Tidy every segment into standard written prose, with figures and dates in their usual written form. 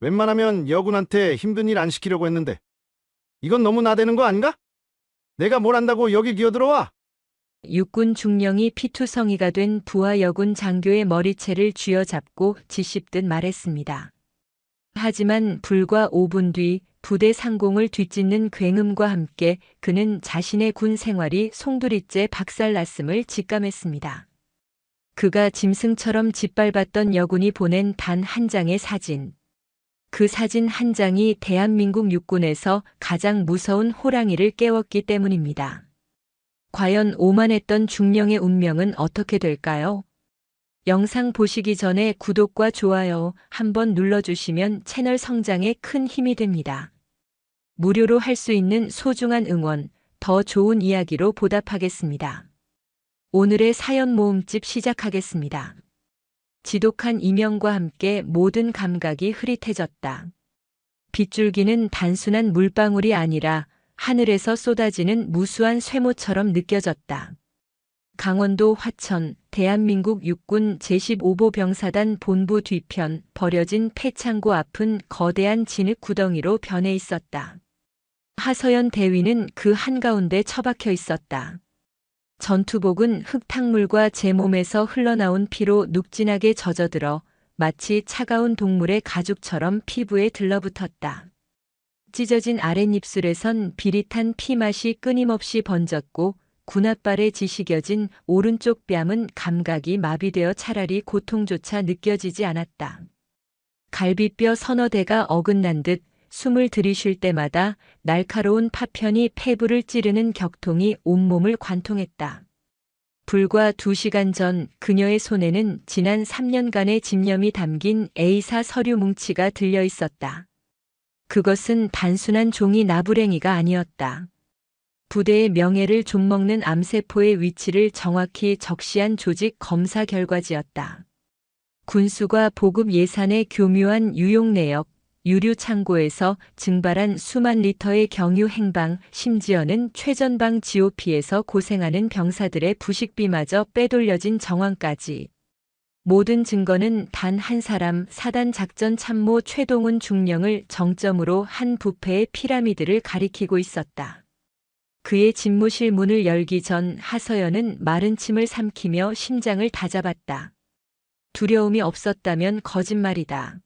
웬만하면 여군한테 힘든 일 안 시키려고 했는데 이건 너무 나대는 거 아닌가? 내가 뭘 안다고 여기 기어들어와? 육군 중령이 피투성이가 된 부하 여군 장교의 머리채를 쥐어잡고 짓씹듯 말했습니다. 하지만 불과 5분 뒤 부대 상공을 뒤찢는 굉음과 함께 그는 자신의 군 생활이 송두리째 박살났음을 직감했습니다. 그가 짐승처럼 짓밟았던 여군이 보낸 단 한 장의 사진. 그 사진 한 장이 대한민국 육군에서 가장 무서운 호랑이를 깨웠기 때문입니다. 과연 오만했던 중령의 운명은 어떻게 될까요? 영상 보시기 전에 구독과 좋아요 한번 눌러주시면 채널 성장에 큰 힘이 됩니다. 무료로 할 수 있는 소중한 응원, 더 좋은 이야기로 보답하겠습니다. 오늘의 사연 모음집 시작하겠습니다. 지독한 이명과 함께 모든 감각이 흐릿해졌다. 빗줄기는 단순한 물방울이 아니라 하늘에서 쏟아지는 무수한 쇠모처럼 느껴졌다. 강원도 화천, 대한민국 육군 제15보 병사단 본부 뒤편 버려진 폐창고 앞은 거대한 진흙 구덩이로 변해 있었다. 하서연 대위는 그 한가운데 처박혀 있었다. 전투복은 흙탕물과 제 몸에서 흘러나온 피로 눅진하게 젖어들어 마치 차가운 동물의 가죽처럼 피부에 들러붙었다. 찢어진 아랫입술에선 비릿한 피맛이 끊임없이 번졌고 군홧발에 지시겨진 오른쪽 뺨은 감각이 마비되어 차라리 고통조차 느껴지지 않았다. 갈비뼈 서너 대가 어긋난 듯 숨을 들이쉴 때마다 날카로운 파편이 폐부를 찌르는 격통이 온몸을 관통했다. 불과 2시간 전 그녀의 손에는 지난 3년간의 집념이 담긴 A사 서류 뭉치가 들려 있었다. 그것은 단순한 종이 나부랭이가 아니었다. 부대의 명예를 좀먹는 암세포의 위치를 정확히 적시한 조직 검사 결과지였다. 군수가 보급 예산의 교묘한 유용 내역, 유류 창고에서 증발한 수만 리터의 경유 행방, 심지어는 최전방 GOP에서 고생하는 병사들의 부식비마저 빼돌려진 정황까지. 모든 증거는 단 한 사람 사단 작전 참모 최동훈 중령을 정점으로 한 부패의 피라미드를 가리키고 있었다. 그의 집무실 문을 열기 전 하서연은 마른 침을 삼키며 심장을 다잡았다. 두려움이 없었다면 거짓말이다.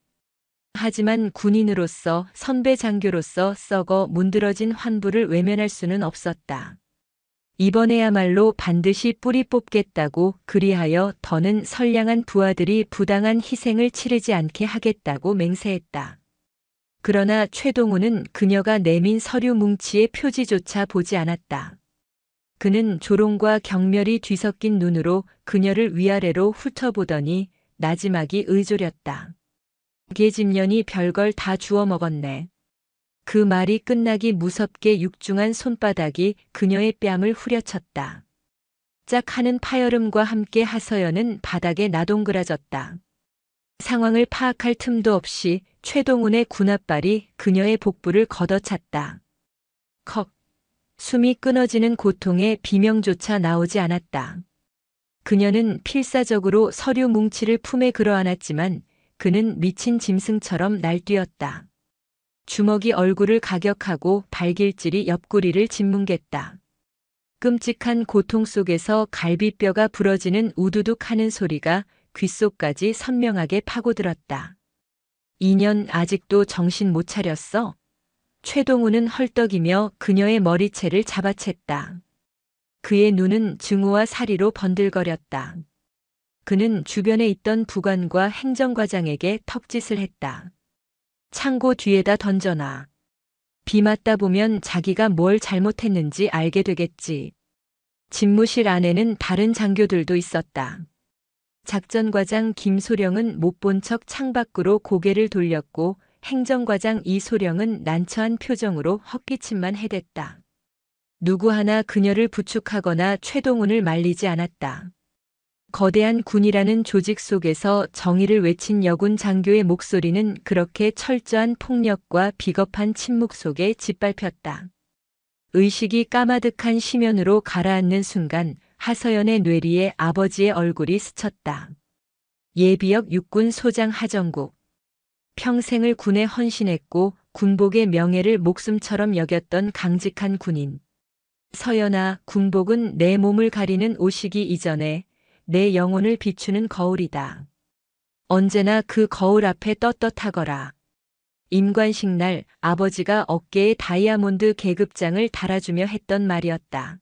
하지만 군인으로서 선배 장교로서 썩어 문드러진 환부를 외면할 수는 없었다. 이번에야말로 반드시 뿌리 뽑겠다고 그리하여 더는 선량한 부하들이 부당한 희생을 치르지 않게 하겠다고 맹세했다. 그러나 최동훈은 그녀가 내민 서류 뭉치의 표지조차 보지 않았다. 그는 조롱과 경멸이 뒤섞인 눈으로 그녀를 위아래로 훑어보더니 나지막이 의졸였다. 계집년이 별걸 다 주워 먹었네. 그 말이 끝나기 무섭게 육중한 손바닥이 그녀의 뺨을 후려쳤다. 짝 하는 파열음과 함께 하서연은 바닥에 나동그라졌다. 상황을 파악할 틈도 없이 최동훈의 군홧발이 그녀의 복부를 걷어찼다. 컥. 숨이 끊어지는 고통에 비명조차 나오지 않았다. 그녀는 필사적으로 서류 뭉치를 품에 끌어안았지만 그는 미친 짐승처럼 날뛰었다. 주먹이 얼굴을 가격하고 발길질이 옆구리를 짓뭉갰다. 끔찍한 고통 속에서 갈비뼈가 부러지는 우두둑 하는 소리가 귓속까지 선명하게 파고들었다. 2년 아직도 정신 못 차렸어? 최동훈은 헐떡이며 그녀의 머리채를 잡아챘다. 그의 눈은 증오와 사리로 번들거렸다. 그는 주변에 있던 부관과 행정과장에게 턱짓을 했다. 창고 뒤에다 던져놔. 비 맞다 보면 자기가 뭘 잘못했는지 알게 되겠지. 집무실 안에는 다른 장교들도 있었다. 작전과장 김소령은 못 본 척 창밖으로 고개를 돌렸고 행정과장 이소령은 난처한 표정으로 헛기침만 해댔다. 누구 하나 그녀를 부축하거나 최동훈을 말리지 않았다. 거대한 군이라는 조직 속에서 정의를 외친 여군 장교의 목소리는 그렇게 철저한 폭력과 비겁한 침묵 속에 짓밟혔다. 의식이 까마득한 심연으로 가라앉는 순간 하서연의 뇌리에 아버지의 얼굴이 스쳤다. 예비역 육군 소장 하정국. 평생을 군에 헌신했고 군복의 명예를 목숨처럼 여겼던 강직한 군인. 서연아, 군복은 내 몸을 가리는 옷이기 이전에 내 영혼을 비추는 거울이다. 언제나 그 거울 앞에 떳떳하거라. 임관식 날 아버지가 어깨에 다이아몬드 계급장을 달아주며 했던 말이었다.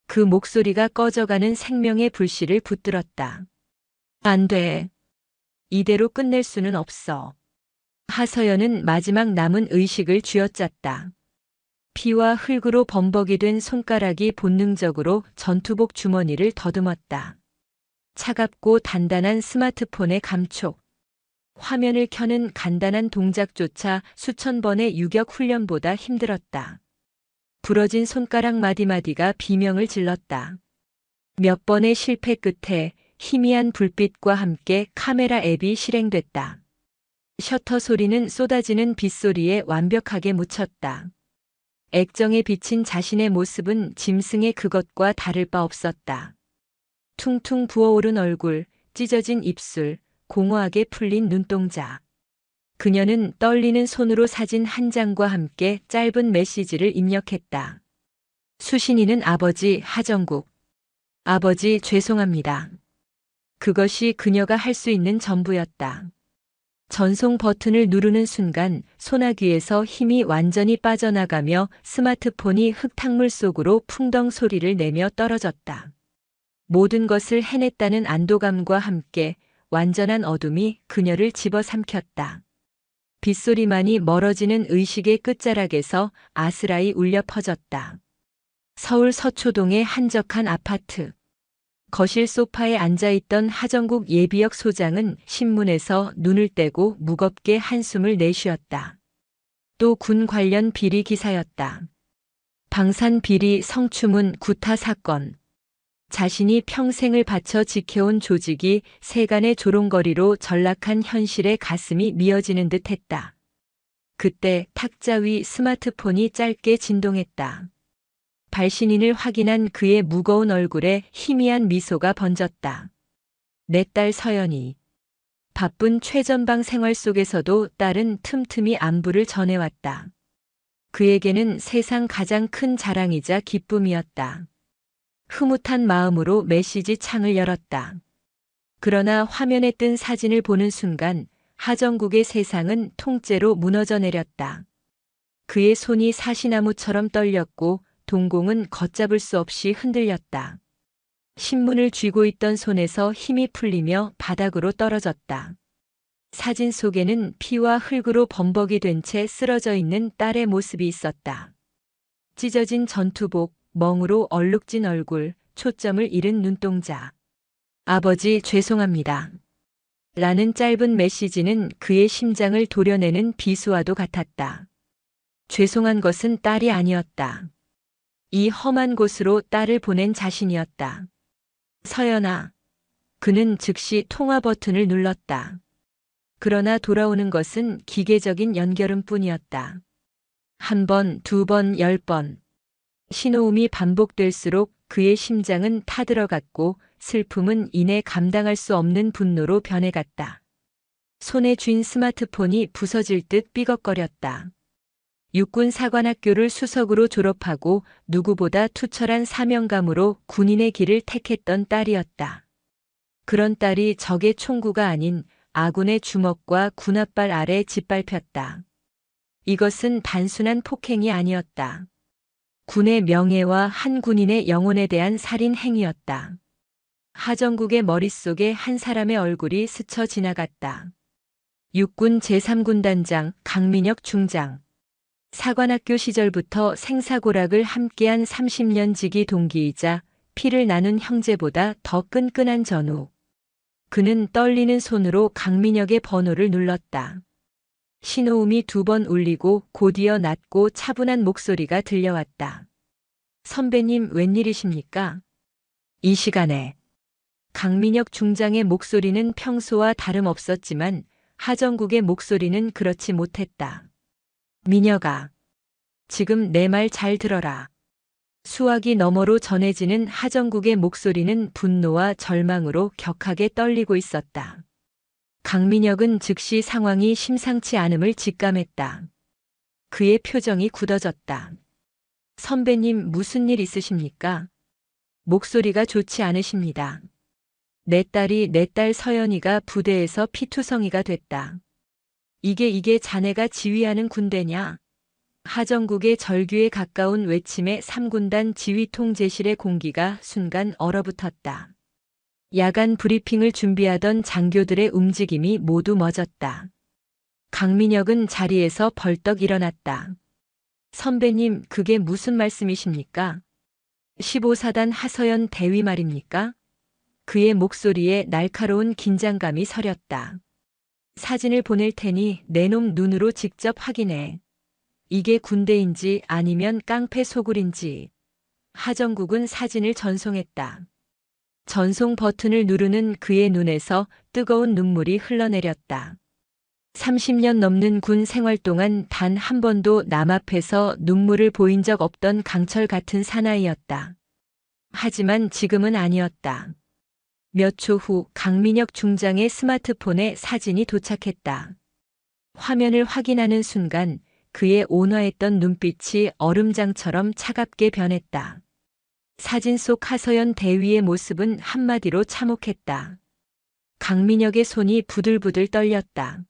그 목소리가 꺼져가는 생명의 불씨를 붙들었다. 안 돼. 이대로 끝낼 수는 없어. 하서연은 마지막 남은 의식을 쥐어짰다. 피와 흙으로 범벅이 된 손가락이 본능적으로 전투복 주머니를 더듬었다. 차갑고 단단한 스마트폰의 감촉. 화면을 켜는 간단한 동작조차 수천 번의 유격 훈련보다 힘들었다. 부러진 손가락 마디마디가 비명을 질렀다. 몇 번의 실패 끝에 희미한 불빛과 함께 카메라 앱이 실행됐다. 셔터 소리는 쏟아지는 빗소리에 완벽하게 묻혔다. 액정에 비친 자신의 모습은 짐승의 그것과 다를 바 없었다. 퉁퉁 부어오른 얼굴, 찢어진 입술, 공허하게 풀린 눈동자. 그녀는 떨리는 손으로 사진 한 장과 함께 짧은 메시지를 입력했다. 수신이는 아버지 하정국. 아버지 죄송합니다. 그것이 그녀가 할 수 있는 전부였다. 전송 버튼을 누르는 순간 소나귀에서 힘이 완전히 빠져나가며 스마트폰이 흙탕물 속으로 풍덩 소리를 내며 떨어졌다. 모든 것을 해냈다는 안도감과 함께 완전한 어둠이 그녀를 집어삼켰다. 빗소리만이 멀어지는 의식의 끝자락에서 아스라이 울려 퍼졌다. 서울 서초동의 한적한 아파트. 거실 소파에 앉아있던 하정국 예비역 소장은 신문에서 눈을 떼고 무겁게 한숨을 내쉬었다. 또 군 관련 비리 기사였다. 방산 비리 성추문 구타 사건. 자신이 평생을 바쳐 지켜온 조직이 세간의 조롱거리로 전락한 현실에 가슴이 미어지는 듯 했다. 그때 탁자 위 스마트폰이 짧게 진동했다. 발신인을 확인한 그의 무거운 얼굴에 희미한 미소가 번졌다. 내 딸 서연이. 바쁜 최전방 생활 속에서도 딸은 틈틈이 안부를 전해왔다. 그에게는 세상 가장 큰 자랑이자 기쁨이었다. 흐뭇한 마음으로 메시지 창을 열었다. 그러나 화면에 뜬 사진을 보는 순간 하정국의 세상은 통째로 무너져 내렸다. 그의 손이 사시나무처럼 떨렸고 동공은 걷잡을 수 없이 흔들렸다. 신문을 쥐고 있던 손에서 힘이 풀리며 바닥으로 떨어졌다. 사진 속에는 피와 흙으로 범벅이 된 채 쓰러져 있는 딸의 모습이 있었다. 찢어진 전투복, 멍으로 얼룩진 얼굴, 초점을 잃은 눈동자. 아버지 죄송합니다. 라는 짧은 메시지는 그의 심장을 도려내는 비수와도 같았다. 죄송한 것은 딸이 아니었다. 이 험한 곳으로 딸을 보낸 자신이었다. 서연아. 그는 즉시 통화 버튼을 눌렀다. 그러나 돌아오는 것은 기계적인 연결음 뿐이었다. 한 번, 두 번, 10번. 신호음이 반복될수록 그의 심장은 타들어갔고 슬픔은 이내 감당할 수 없는 분노로 변해갔다. 손에 쥔 스마트폰이 부서질 듯 삐걱거렸다. 육군 사관학교를 수석으로 졸업하고 누구보다 투철한 사명감으로 군인의 길을 택했던 딸이었다. 그런 딸이 적의 총구가 아닌 아군의 주먹과 군홧발 아래 짓밟혔다. 이것은 단순한 폭행이 아니었다. 군의 명예와 한 군인의 영혼에 대한 살인 행위였다. 하정국의 머릿속에 한 사람의 얼굴이 스쳐 지나갔다. 육군 제3군단장 강민혁 중장. 사관학교 시절부터 생사고락을 함께한 30년 지기 동기이자 피를 나눈 형제보다 더 끈끈한 전우. 그는 떨리는 손으로 강민혁의 번호를 눌렀다. 신호음이 2번 울리고 곧이어 낮고 차분한 목소리가 들려왔다. 선배님 웬일이십니까? 이 시간에. 강민혁 중장의 목소리는 평소와 다름없었지만 하정국의 목소리는 그렇지 못했다. 민혁아, 지금 내 말 잘 들어라. 수화기 너머로 전해지는 하정국의 목소리는 분노와 절망으로 격하게 떨리고 있었다. 강민혁은 즉시 상황이 심상치 않음을 직감했다. 그의 표정이 굳어졌다. 선배님, 무슨 일 있으십니까? 목소리가 좋지 않으십니다. 내 딸 서연이가 부대에서 피투성이가 됐다. 이게 자네가 지휘하는 군대냐? 하정국의 절규에 가까운 외침에 3군단 지휘통제실의 공기가 순간 얼어붙었다. 야간 브리핑을 준비하던 장교들의 움직임이 모두 멎었다. 강민혁은 자리에서 벌떡 일어났다. 선배님, 그게 무슨 말씀이십니까? 15사단 하서연 대위 말입니까? 그의 목소리에 날카로운 긴장감이 서렸다. 사진을 보낼 테니 내 놈 눈으로 직접 확인해. 이게 군대인지 아니면 깡패 소굴인지. 하정국은 사진을 전송했다. 전송 버튼을 누르는 그의 눈에서 뜨거운 눈물이 흘러내렸다. 30년 넘는 군 생활 동안 단 한 번도 남 앞에서 눈물을 보인 적 없던 강철 같은 사나이였다. 하지만 지금은 아니었다. 몇 초 후 강민혁 중장의 스마트폰에 사진이 도착했다. 화면을 확인하는 순간 그의 온화했던 눈빛이 얼음장처럼 차갑게 변했다. 사진 속 하서연 대위의 모습은 한마디로 참혹했다. 강민혁의 손이 부들부들 떨렸다.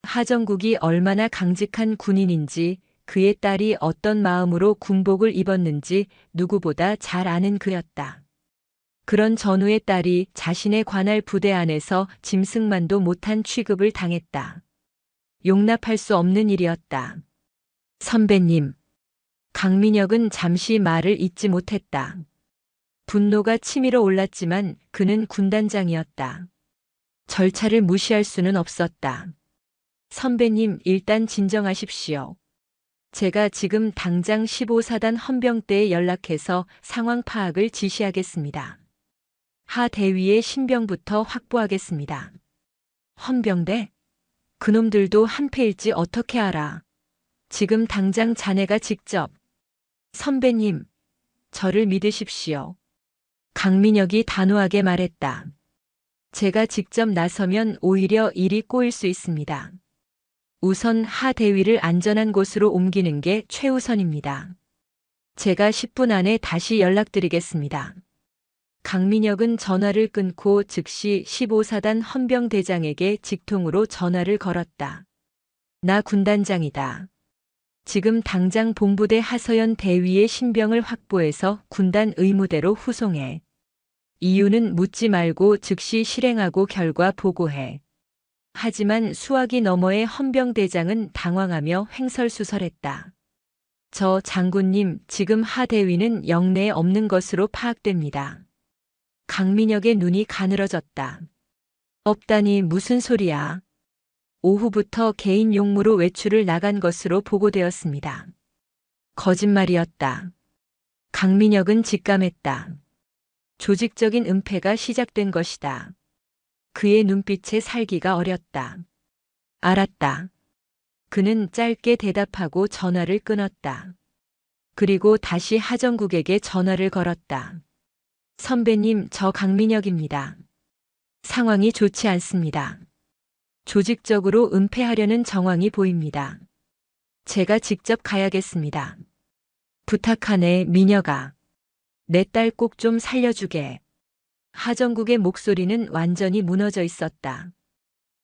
하정국이 얼마나 강직한 군인인지, 그의 딸이 어떤 마음으로 군복을 입었는지 누구보다 잘 아는 그였다. 그런 전우의 딸이 자신의 관할 부대 안에서 짐승만도 못한 취급을 당했다. 용납할 수 없는 일이었다. 선배님. 강민혁은 잠시 말을 잇지 못했다. 분노가 치밀어 올랐지만 그는 군단장이었다. 절차를 무시할 수는 없었다. 선배님, 일단 진정하십시오. 제가 지금 당장 15사단 헌병대에 연락해서 상황 파악을 지시하겠습니다. 하 대위의 신병부터 확보하겠습니다. 헌병대? 그놈들도 한패일지 어떻게 알아? 지금 당장 자네가 직접. 선배님, 저를 믿으십시오. 강민혁이 단호하게 말했다. 제가 직접 나서면 오히려 일이 꼬일 수 있습니다. 우선 하 대위를 안전한 곳으로 옮기는 게 최우선입니다. 제가 10분 안에 다시 연락드리겠습니다. 강민혁은 전화를 끊고 즉시 15사단 헌병대장에게 직통으로 전화를 걸었다. 나 군단장이다. 지금 당장 본부대 하서연 대위의 신병을 확보해서 군단 의무대로 후송해. 이유는 묻지 말고 즉시 실행하고 결과 보고해. 하지만 수화기 너머의 헌병대장은 당황하며 횡설수설했다. 저 장군님, 지금 하 대위는 영내에 없는 것으로 파악됩니다. 강민혁의 눈이 가늘어졌다. 없다니 무슨 소리야? 오후부터 개인 용무로 외출을 나간 것으로 보고되었습니다. 거짓말이었다. 강민혁은 직감했다. 조직적인 은폐가 시작된 것이다. 그의 눈빛에 살기가 어렸다. 알았다. 그는 짧게 대답하고 전화를 끊었다. 그리고 다시 하정국에게 전화를 걸었다. 선배님, 저 강민혁입니다. 상황이 좋지 않습니다. 조직적으로 은폐하려는 정황이 보입니다. 제가 직접 가야겠습니다. 부탁하네, 민혁아. 내 딸 꼭 좀 살려주게. 하정국의 목소리는 완전히 무너져 있었다.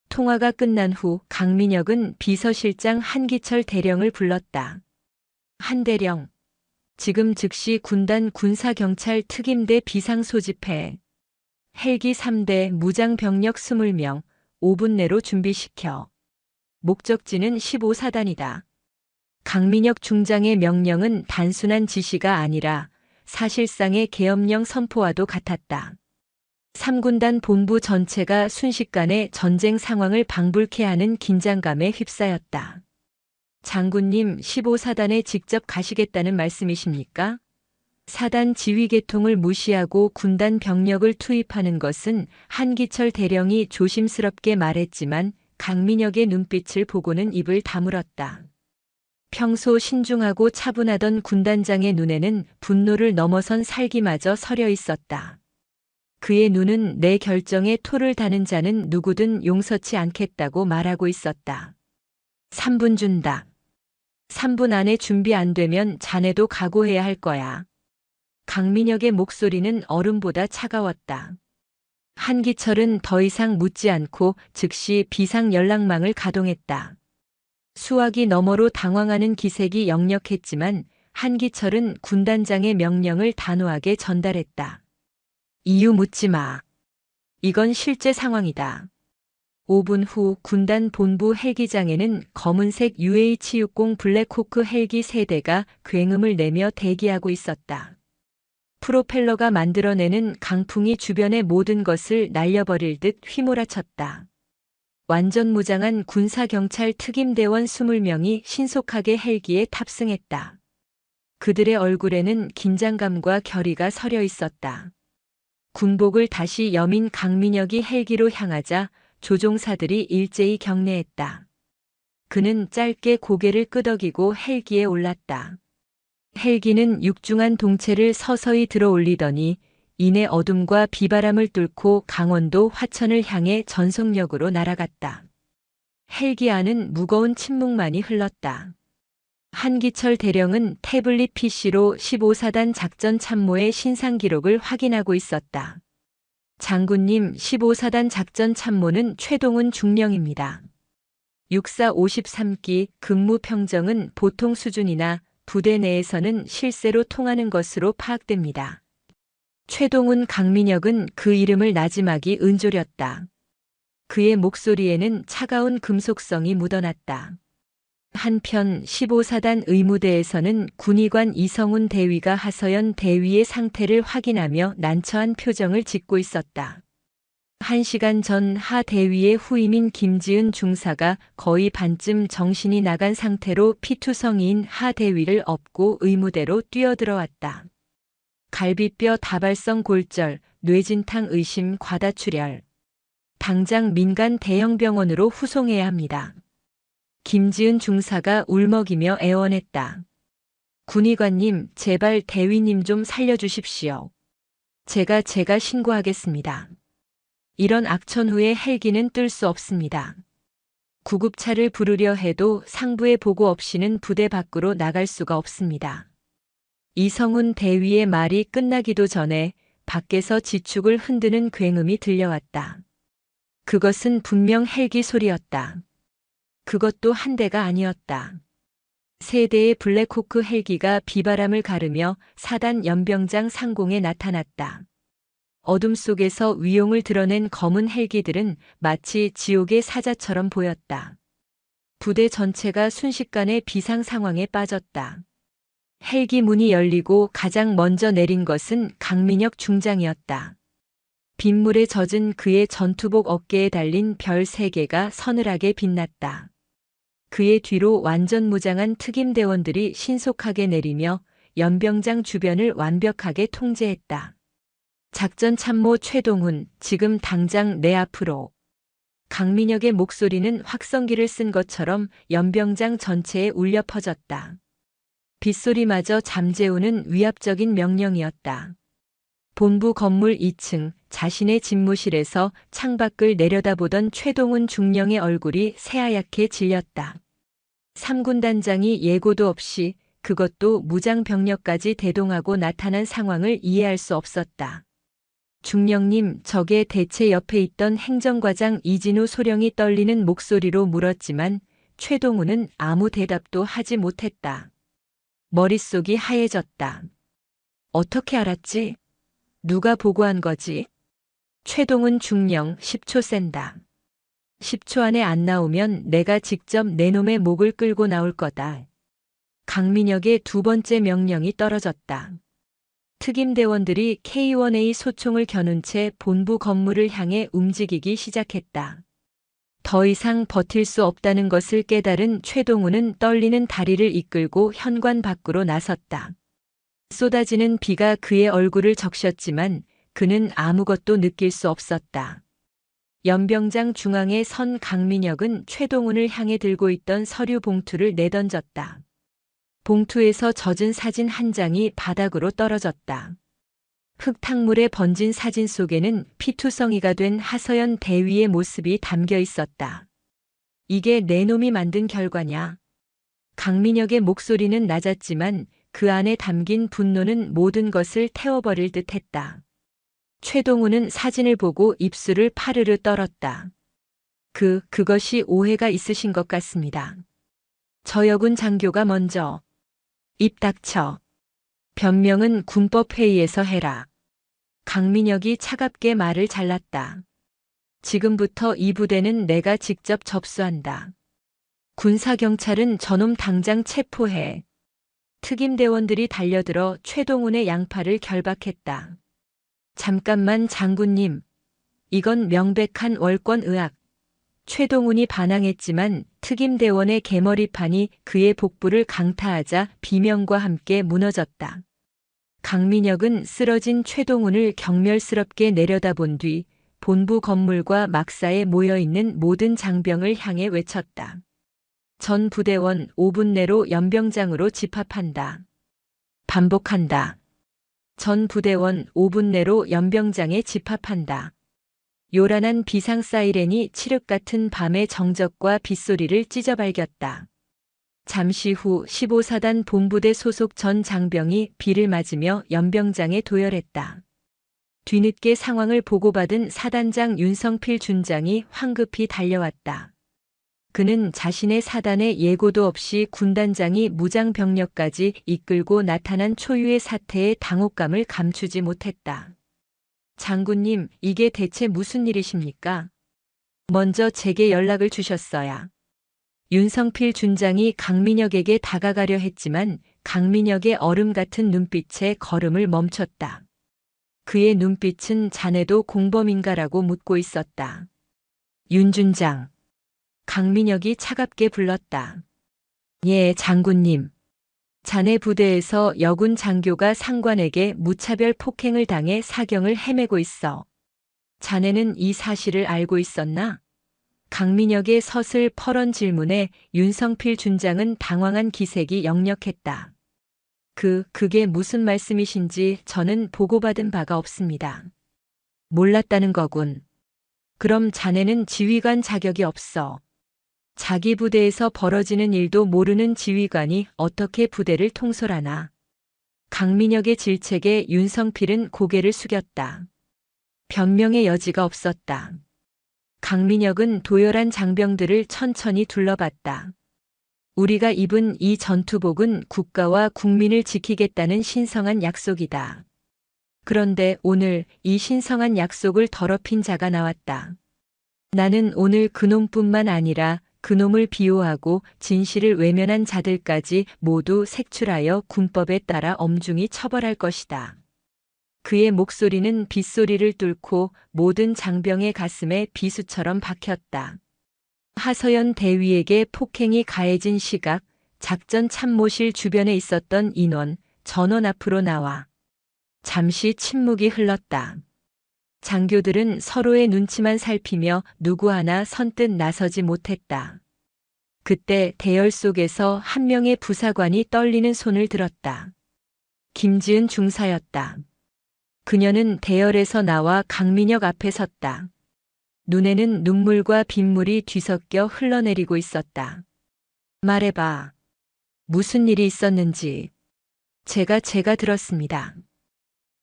통화가 끝난 후 강민혁은 비서실장 한기철 대령을 불렀다. 한 대령, 지금 즉시 군단 군사경찰 특임대 비상소집해. 헬기 3대 무장병력 20명, 5분 내로 준비시켜. 목적지는 15사단이다. 강민혁 중장의 명령은 단순한 지시가 아니라 사실상의 계엄령 선포와도 같았다. 3군단 본부 전체가 순식간에 전쟁 상황을 방불케 하는 긴장감에 휩싸였다. 장군님, 15사단에 직접 가시겠다는 말씀이십니까? 사단 지휘 계통을 무시하고 군단 병력을 투입하는 것은 한기철 대령이 조심스럽게 말했지만 강민혁의 눈빛을 보고는 입을 다물었다. 평소 신중하고 차분하던 군단장의 눈에는 분노를 넘어선 살기마저 서려 있었다. 그의 눈은 내 결정에 토를 다는 자는 누구든 용서치 않겠다고 말하고 있었다. 3분 준다. 3분 안에 준비 안 되면 자네도 각오해야 할 거야. 강민혁의 목소리는 얼음보다 차가웠다. 한기철은 더 이상 묻지 않고 즉시 비상 연락망을 가동했다. 수화기 너머로 당황하는 기색이 역력했지만 한기철은 군단장의 명령을 단호하게 전달했다. 이유 묻지 마. 이건 실제 상황이다. 5분 후 군단 본부 헬기장에는 검은색 UH-60 블랙호크 헬기 3대가 굉음을 내며 대기하고 있었다. 프로펠러가 만들어내는 강풍이 주변의 모든 것을 날려버릴 듯 휘몰아쳤다. 완전 무장한 군사경찰 특임대원 20명이 신속하게 헬기에 탑승했다. 그들의 얼굴에는 긴장감과 결의가 서려 있었다. 군복을 다시 여민 강민혁이 헬기로 향하자 조종사들이 일제히 경례했다. 그는 짧게 고개를 끄덕이고 헬기에 올랐다. 헬기는 육중한 동체를 서서히 들어 올리더니 이내 어둠과 비바람을 뚫고 강원도 화천을 향해 전속력으로 날아갔다. 헬기 안은 무거운 침묵만이 흘렀다. 한기철 대령은 태블릿 PC로 15사단 작전 참모의 신상 기록을 확인하고 있었다. 장군님, 15사단 작전 참모는 최동훈 중령입니다. 육사 53기 근무 평정은 보통 수준이나 부대 내에서는 실세로 통하는 것으로 파악됩니다. 최동훈 강민혁은 그 이름을 나지막이 은조렸다. 그의 목소리에는 차가운 금속성이 묻어났다. 한편 15사단 의무대에서는 군의관 이성훈 대위가 하서연 대위의 상태를 확인하며 난처한 표정을 짓고 있었다. 1시간 전 하 대위의 후임인 김지은 중사가 거의 반쯤 정신이 나간 상태로 피투성이인 하 대위를 업고 의무대로 뛰어들어왔다. 갈비뼈 다발성 골절, 뇌진탕 의심 과다출혈. 당장 민간 대형 병원으로 후송해야 합니다. 김지은 중사가 울먹이며 애원했다. 군의관님, 제발 대위님 좀 살려주십시오. 제가 신고하겠습니다. 이런 악천 후에 헬기는 뜰 수 없습니다. 구급차를 부르려 해도 상부의 보고 없이는 부대 밖으로 나갈 수가 없습니다. 이성훈 대위의 말이 끝나기도 전에 밖에서 지축을 흔드는 굉음이 들려왔다. 그것은 분명 헬기 소리였다. 그것도 한 대가 아니었다. 3대의 블랙호크 헬기가 비바람을 가르며 사단 연병장 상공에 나타났다. 어둠 속에서 위용을 드러낸 검은 헬기들은 마치 지옥의 사자처럼 보였다. 부대 전체가 순식간에 비상 상황에 빠졌다. 헬기 문이 열리고 가장 먼저 내린 것은 강민혁 중장이었다. 빗물에 젖은 그의 전투복 어깨에 달린 별 3개가 서늘하게 빛났다. 그의 뒤로 완전 무장한 특임대원들이 신속하게 내리며 연병장 주변을 완벽하게 통제했다. 작전 참모 최동훈, 지금 당장 내 앞으로. 강민혁의 목소리는 확성기를 쓴 것처럼 연병장 전체에 울려 퍼졌다. 빗소리마저 잠재우는 위압적인 명령이었다. 본부 건물 2층 자신의 집무실에서 창밖을 내려다보던 최동훈 중령의 얼굴이 새하얗게 질렸다. 3군단장이 예고도 없이 그것도 무장병력까지 대동하고 나타난 상황을 이해할 수 없었다. 중령님, 적의 대체 옆에 있던 행정과장 이진우 소령이 떨리는 목소리로 물었지만 최동훈은 아무 대답도 하지 못했다. 머릿속이 하얘졌다. 어떻게 알았지? 누가 보고한 거지? 최동훈 중령 10초 센다. 10초 안에 안 나오면 내가 직접 내 놈의 목을 끌고 나올 거다. 강민혁의 2번째 명령이 떨어졌다. 특임대원들이 K1A 소총을 겨눈 채 본부 건물을 향해 움직이기 시작했다. 더 이상 버틸 수 없다는 것을 깨달은 최동훈은 떨리는 다리를 이끌고 현관 밖으로 나섰다. 쏟아지는 비가 그의 얼굴을 적셨지만 그는 아무것도 느낄 수 없었다. 연병장 중앙에 선 강민혁은 최동훈을 향해 들고 있던 서류 봉투를 내던졌다. 봉투에서 젖은 사진 한 장이 바닥으로 떨어졌다. 흙탕물에 번진 사진 속에는 피투성이가 된 하서연 대위의 모습이 담겨 있었다. 이게 내 놈이 만든 결과냐? 강민혁의 목소리는 낮았지만 그 안에 담긴 분노는 모든 것을 태워버릴 듯했다. 최동우는 사진을 보고 입술을 파르르 떨었다. 그것이 오해가 있으신 것 같습니다. 저여군 장교가 먼저. 입 닥쳐. 변명은 군법회의에서 해라. 강민혁이 차갑게 말을 잘랐다. 지금부터 이 부대는 내가 직접 접수한다. 군사경찰은 저놈 당장 체포해. 특임대원들이 달려들어 최동훈의 양팔을 결박했다. 잠깐만 장군님. 이건 명백한 월권의악. 최동훈이 반항했지만 특임대원의 개머리판이 그의 복부를 강타하자 비명과 함께 무너졌다. 강민혁은 쓰러진 최동훈을 경멸스럽게 내려다본 뒤 본부 건물과 막사에 모여있는 모든 장병을 향해 외쳤다. 전 부대원 5분 내로 연병장으로 집합한다. 반복한다. 전 부대원 5분 내로 연병장에 집합한다. 요란한 비상 사이렌이 칠흑 같은 밤의 정적과 빗소리를 찢어발겼다. 잠시 후 15사단 본부대 소속 전 장병이 비를 맞으며 연병장에 도열했다. 뒤늦게 상황을 보고받은 사단장 윤성필 준장이 황급히 달려왔다. 그는 자신의 사단에 예고도 없이 군단장이 무장병력까지 이끌고 나타난 초유의 사태의 당혹감을 감추지 못했다. 장군님, 이게 대체 무슨 일이십니까? 먼저 제게 연락을 주셨어야. 윤성필 준장이 강민혁에게 다가가려 했지만 강민혁의 얼음 같은 눈빛에 걸음을 멈췄다. 그의 눈빛은 자네도 공범인가라고 묻고 있었다. 윤 준장. 강민혁이 차갑게 불렀다. 예, 장군님. 자네 부대에서 여군 장교가 상관에게 무차별 폭행을 당해 사경을 헤매고 있어. 자네는 이 사실을 알고 있었나? 강민혁의 서슬퍼런 질문에 윤성필 준장은 당황한 기색이 역력했다. 그게 무슨 말씀이신지 저는 보고받은 바가 없습니다. 몰랐다는 거군. 그럼 자네는 지휘관 자격이 없어. 자기 부대에서 벌어지는 일도 모르는 지휘관이 어떻게 부대를 통솔하나. 강민혁의 질책에 윤성필은 고개를 숙였다. 변명의 여지가 없었다. 강민혁은 도열한 장병들을 천천히 둘러봤다. 우리가 입은 이 전투복은 국가와 국민을 지키겠다는 신성한 약속이다. 그런데 오늘 이 신성한 약속을 더럽힌 자가 나왔다. 나는 오늘 그놈뿐만 아니라 그놈을 비호하고 진실을 외면한 자들까지 모두 색출하여 군법에 따라 엄중히 처벌할 것이다. 그의 목소리는 빗소리를 뚫고 모든 장병의 가슴에 비수처럼 박혔다. 하서연 대위에게 폭행이 가해진 시각, 작전 참모실 주변에 있었던 인원, 전원 앞으로 나와. 잠시 침묵이 흘렀다. 장교들은 서로의 눈치만 살피며 누구 하나 선뜻 나서지 못했다. 그때 대열 속에서 한 명의 부사관이 떨리는 손을 들었다. 김지은 중사였다. 그녀는 대열에서 나와 강민혁 앞에 섰다. 눈에는 눈물과 빗물이 뒤섞여 흘러내리고 있었다. 말해봐. 무슨 일이 있었는지. 제가 들었습니다.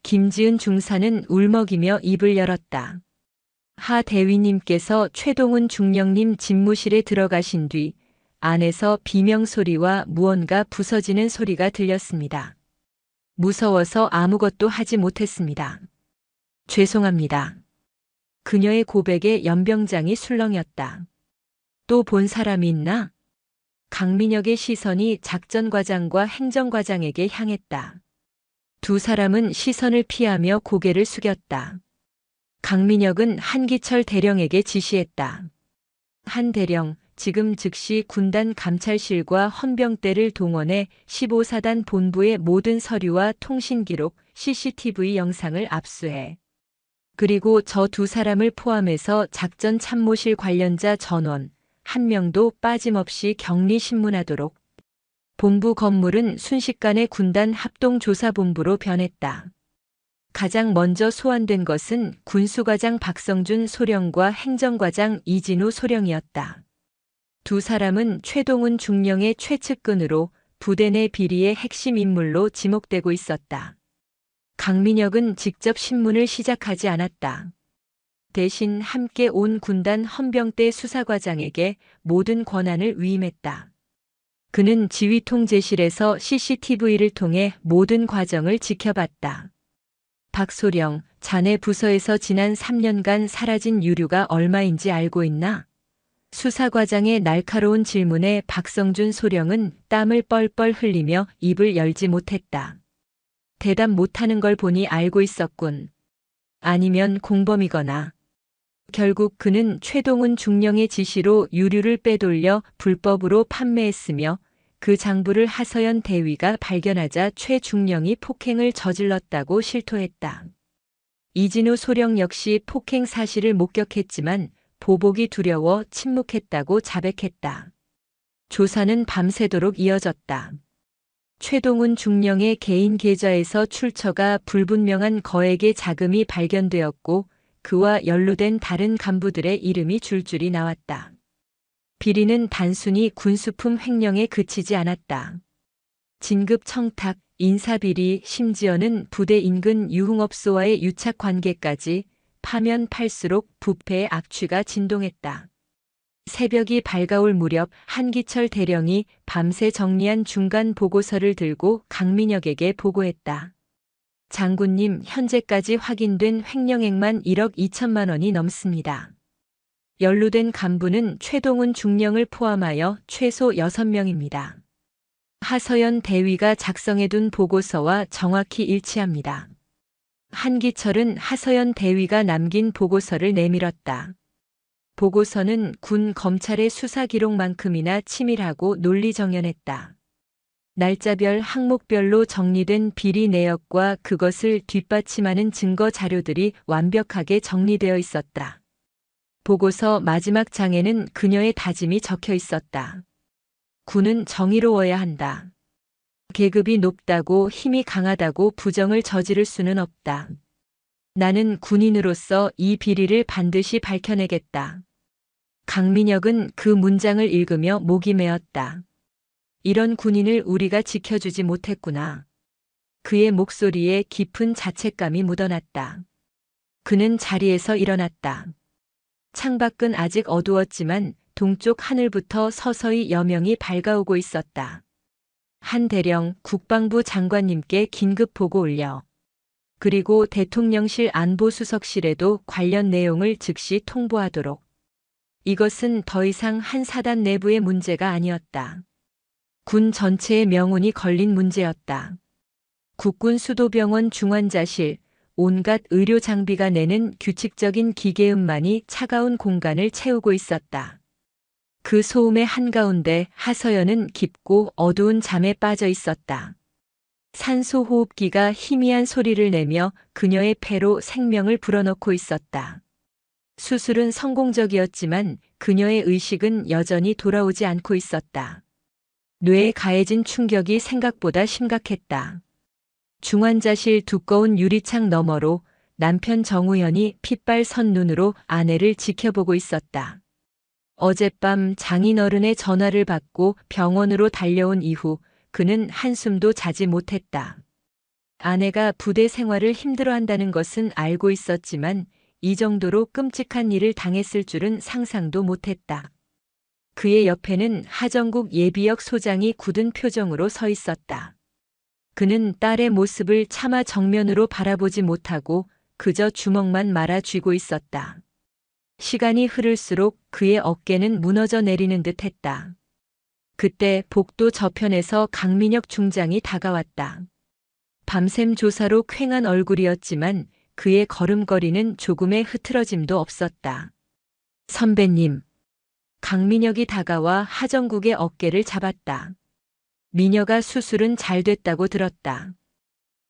김지은 중사는 울먹이며 입을 열었다. 하 대위님께서 최동훈 중령님 집무실에 들어가신 뒤 안에서 비명소리와 무언가 부서지는 소리가 들렸습니다. 무서워서 아무것도 하지 못했습니다. 죄송합니다. 그녀의 고백에 연병장이 술렁였다. 또 본 사람이 있나? 강민혁의 시선이 작전과장과 행정과장에게 향했다. 두 사람은 시선을 피하며 고개를 숙였다. 강민혁은 한기철 대령에게 지시했다. 한 대령, 지금 즉시 군단 감찰실과 헌병대를 동원해 15사단 본부의 모든 서류와 통신기록, CCTV 영상을 압수해. 그리고 저 두 사람을 포함해서 작전 참모실 관련자 전원, 한 명도 빠짐없이 격리 신문하도록. 본부 건물은 순식간에 군단 합동조사본부로 변했다. 가장 먼저 소환된 것은 군수과장 박성준 소령과 행정과장 이진우 소령이었다. 두 사람은 최동훈 중령의 최측근으로 부대 내 비리의 핵심 인물로 지목되고 있었다. 강민혁은 직접 신문을 시작하지 않았다. 대신 함께 온 군단 헌병대 수사과장에게 모든 권한을 위임했다. 그는 지휘통제실에서 CCTV를 통해 모든 과정을 지켜봤다. 박소령, 자네 부서에서 지난 3년간 사라진 유류가 얼마인지 알고 있나? 수사과장의 날카로운 질문에 박성준 소령은 땀을 뻘뻘 흘리며 입을 열지 못했다. 대답 못하는 걸 보니 알고 있었군. 아니면 공범이거나. 결국 그는 최동훈 중령의 지시로 유류를 빼돌려 불법으로 판매했으며 그 장부를 하서연 대위가 발견하자 최 중령이 폭행을 저질렀다고 실토했다. 이진우 소령 역시 폭행 사실을 목격했지만 보복이 두려워 침묵했다고 자백했다. 조사는 밤새도록 이어졌다. 최동훈 중령의 개인 계좌에서 출처가 불분명한 거액의 자금이 발견되었고 그와 연루된 다른 간부들의 이름이 줄줄이 나왔다. 비리는 단순히 군수품 횡령에 그치지 않았다. 진급 청탁, 인사비리, 심지어는 부대 인근 유흥업소와의 유착 관계까지 파면 팔수록 부패의 악취가 진동했다. 새벽이 밝아올 무렵 한기철 대령이 밤새 정리한 중간 보고서를 들고 강민혁에게 보고했다. 장군님, 현재까지 확인된 횡령액만 1억 2천만 원이 넘습니다. 연루된 간부는 최동훈 중령을 포함하여 최소 6명입니다. 하서연 대위가 작성해둔 보고서와 정확히 일치합니다. 한기철은 하서연 대위가 남긴 보고서를 내밀었다. 보고서는 군 검찰의 수사 기록만큼이나 치밀하고 논리정연했다. 날짜별 항목별로 정리된 비리 내역과 그것을 뒷받침하는 증거 자료들이 완벽하게 정리되어 있었다. 보고서 마지막 장에는 그녀의 다짐이 적혀 있었다. 군은 정의로워야 한다. 계급이 높다고 힘이 강하다고 부정을 저지를 수는 없다. 나는 군인으로서 이 비리를 반드시 밝혀내겠다. 강민혁은 그 문장을 읽으며 목이 메었다. 이런 군인을 우리가 지켜주지 못했구나. 그의 목소리에 깊은 자책감이 묻어났다. 그는 자리에서 일어났다. 창밖은 아직 어두웠지만 동쪽 하늘부터 서서히 여명이 밝아오고 있었다. 한 대령 국방부 장관님께 긴급 보고 올려. 그리고 대통령실 안보수석실에도 관련 내용을 즉시 통보하도록. 이것은 더 이상 한 사단 내부의 문제가 아니었다. 군 전체의 명운이 걸린 문제였다. 국군 수도병원 중환자실, 온갖 의료 장비가 내는 규칙적인 기계음만이 차가운 공간을 채우고 있었다. 그 소음의 한가운데 하서연은 깊고 어두운 잠에 빠져 있었다. 산소호흡기가 희미한 소리를 내며 그녀의 폐로 생명을 불어넣고 있었다. 수술은 성공적이었지만 그녀의 의식은 여전히 돌아오지 않고 있었다. 뇌에 가해진 충격이 생각보다 심각했다. 중환자실 두꺼운 유리창 너머로 남편 정우현이 핏발선 눈으로 아내를 지켜보고 있었다. 어젯밤 장인어른의 전화를 받고 병원으로 달려온 이후 그는 한숨도 자지 못했다. 아내가 부대 생활을 힘들어한다는 것은 알고 있었지만 이 정도로 끔찍한 일을 당했을 줄은 상상도 못했다. 그의 옆에는 하정국 예비역 소장이 굳은 표정으로 서 있었다. 그는 딸의 모습을 차마 정면으로 바라보지 못하고 그저 주먹만 말아 쥐고 있었다. 시간이 흐를수록 그의 어깨는 무너져 내리는 듯 했다. 그때 복도 저편에서 강민혁 중장이 다가왔다. 밤샘 조사로 퀭한 얼굴이었지만 그의 걸음걸이는 조금의 흐트러짐도 없었다. 선배님. 강민혁이 다가와 하정국의 어깨를 잡았다. 미녀가 수술은 잘 됐다고 들었다.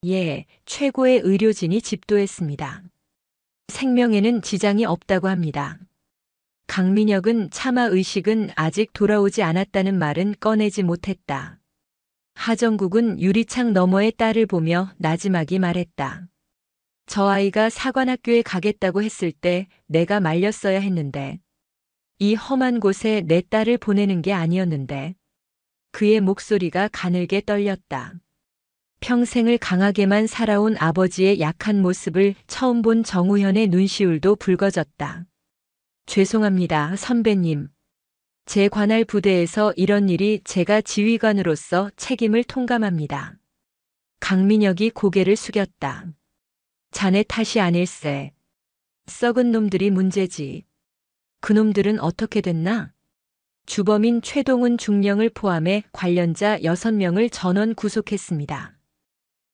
예, 최고의 의료진이 집도했습니다. 생명에는 지장이 없다고 합니다. 강민혁은 차마 의식은 아직 돌아오지 않았다는 말은 꺼내지 못했다. 하정국은 유리창 너머의 딸을 보며 나지막이 말했다. 저 아이가 사관학교에 가겠다고 했을 때 내가 말렸어야 했는데. 이 험한 곳에 내 딸을 보내는 게 아니었는데. 그의 목소리가 가늘게 떨렸다. 평생을 강하게만 살아온 아버지의 약한 모습을 처음 본 정우현의 눈시울도 붉어졌다. 죄송합니다, 선배님. 제 관할 부대에서 이런 일이 제가 지휘관으로서 책임을 통감합니다. 강민혁이 고개를 숙였다. 자네 탓이 아닐세. 썩은 놈들이 문제지. 그놈들은 어떻게 됐나? 주범인 최동훈 중령을 포함해 관련자 6명을 전원 구속했습니다.